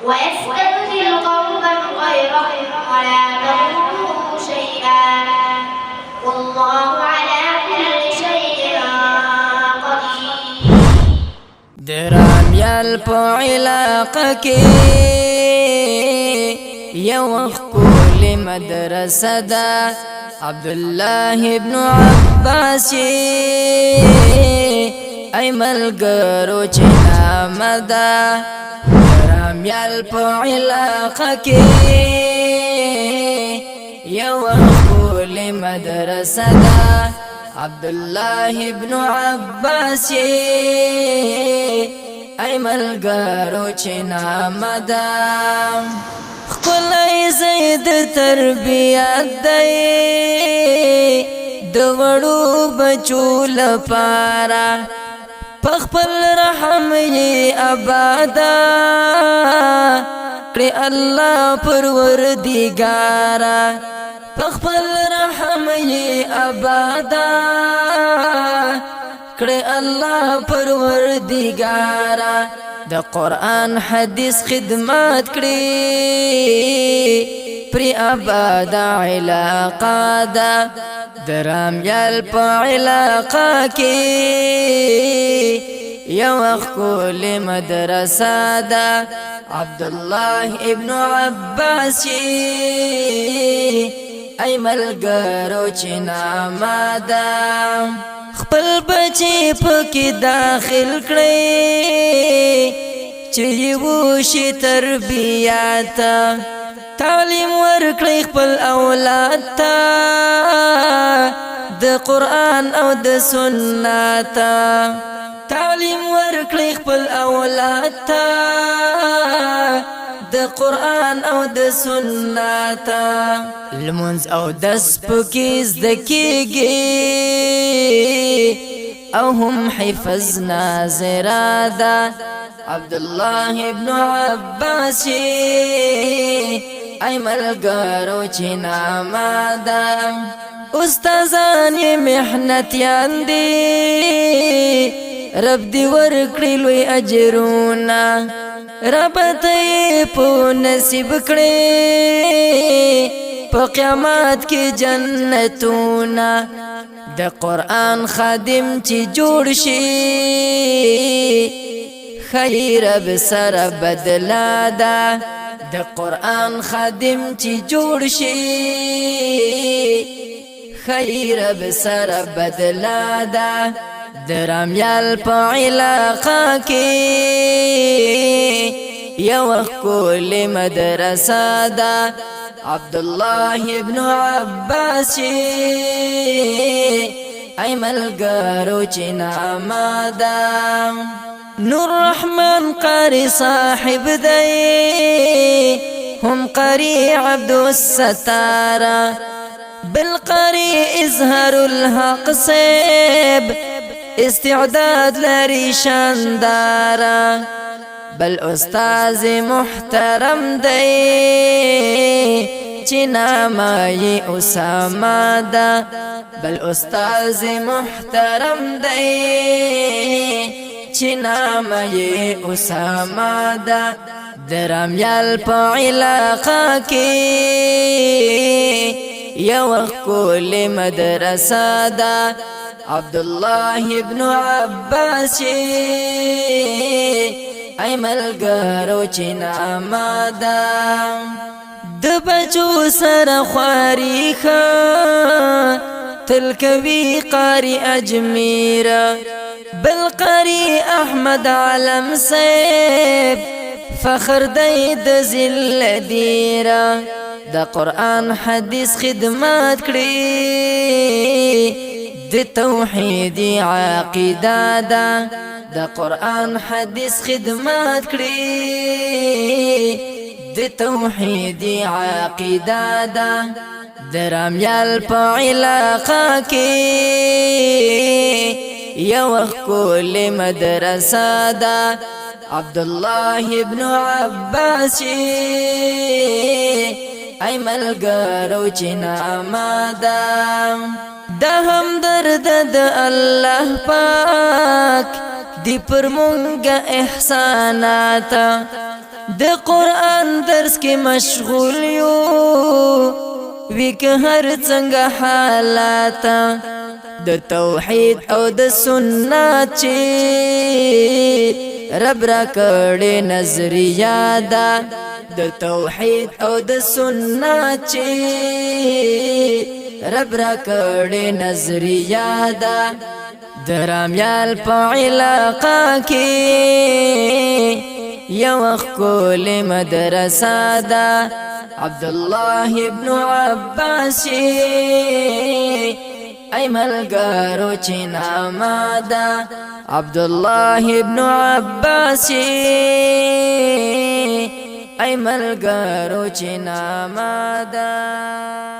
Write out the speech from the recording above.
ويستبدل قوما غيركم ولا تضروه شيئا والله على كل شيء قدير. درامیال په علاقه کې یو ښکلې مدرسه ده عبدالله ابن عباس ای ملګرو چې نامه ده درامیال په علاقه کې یو ښکلې مدرسه ده عبدالله ابن عباس ای ملګرو چې نامه ده ښکلی زید تربیت دی د وړو بچو لپاره په خپل رحم یې آباده کړې الله پروردګاره په خپل رحم یې آباده کړې الله پروردګاره د قرآن حدیث خدمت کړي پری آباد علاقه ده درامیال په علاقه کې یو ښکلې مدرسه ده عبدالله ابن عباس ای ملګرو چې نامه ده خپل بچی پکې داخل کړئ چې وشي تربیات تعلیم ورکړئ خپل اولاد ته د قرآن او د سنت تعلیم ورکړئ خپل اولاد ته د قرآن او د سنت لمونځ او دس پکې زده کېږي او هم حفظ ناظره ده عبدالله ابن عباس ای ملګرو چې نامه ده استادان یې محنتیان دي رب دې ورکړي لوی اجرونه رب ته یې په نصیب کړي په قیامت کې جنتونه د قرآن خادم چې جوړ شي خیر بسر بدلا ده د قرآن خادم چې جوړ شي خیر بسر بدلا ده درامیال په علاقه کې یو ښکلې مدرسه ده عبدالله ابن عباس ای ملګرو چې نامه ده نور رحمان قاری صاحب دی هم قاری عبد الستاره بالقاری اظهر الحق صيب استعداد لري شانداره بل استاذ محترم دی چې نامه یې اسامه ده بل استاذ محترم دی چې نامه یې اسامه ده درامیال په علاقه کې یو ښکلې مدرسه ده عبدالله ابن عباس ای ملګرو چې نامه ده د بچو سره خواري ښه تل کوي قاری اجمیر بل قاری احمد علم صاحب فخر دی د ذل دیره د قرآن حدیث خدمت کړي د توحید عقیده ده د قرآن حدیث خدمت کړي د توحید عقیده ده درامیال په علاقه کې یو ښکلې مدرسه ده عبدالله ابن عباس ای ملګرو چې نامه ده دا هم درد د الله پاک دی پر مونږه احسانات د قرآن درس کې مشغول یو وی که هر څنګه حالات د توحید او د سنت چې رب را کړې نظریه ده د توحید او د سنت چې رب را کړې نظریه ده درامیال په علاقه کې یو خپل مدرسه ده عبدالله ابن عباس ای ملګرو چې نامه ده عبدالله ابن عباس ای ملګرو چې نامه ده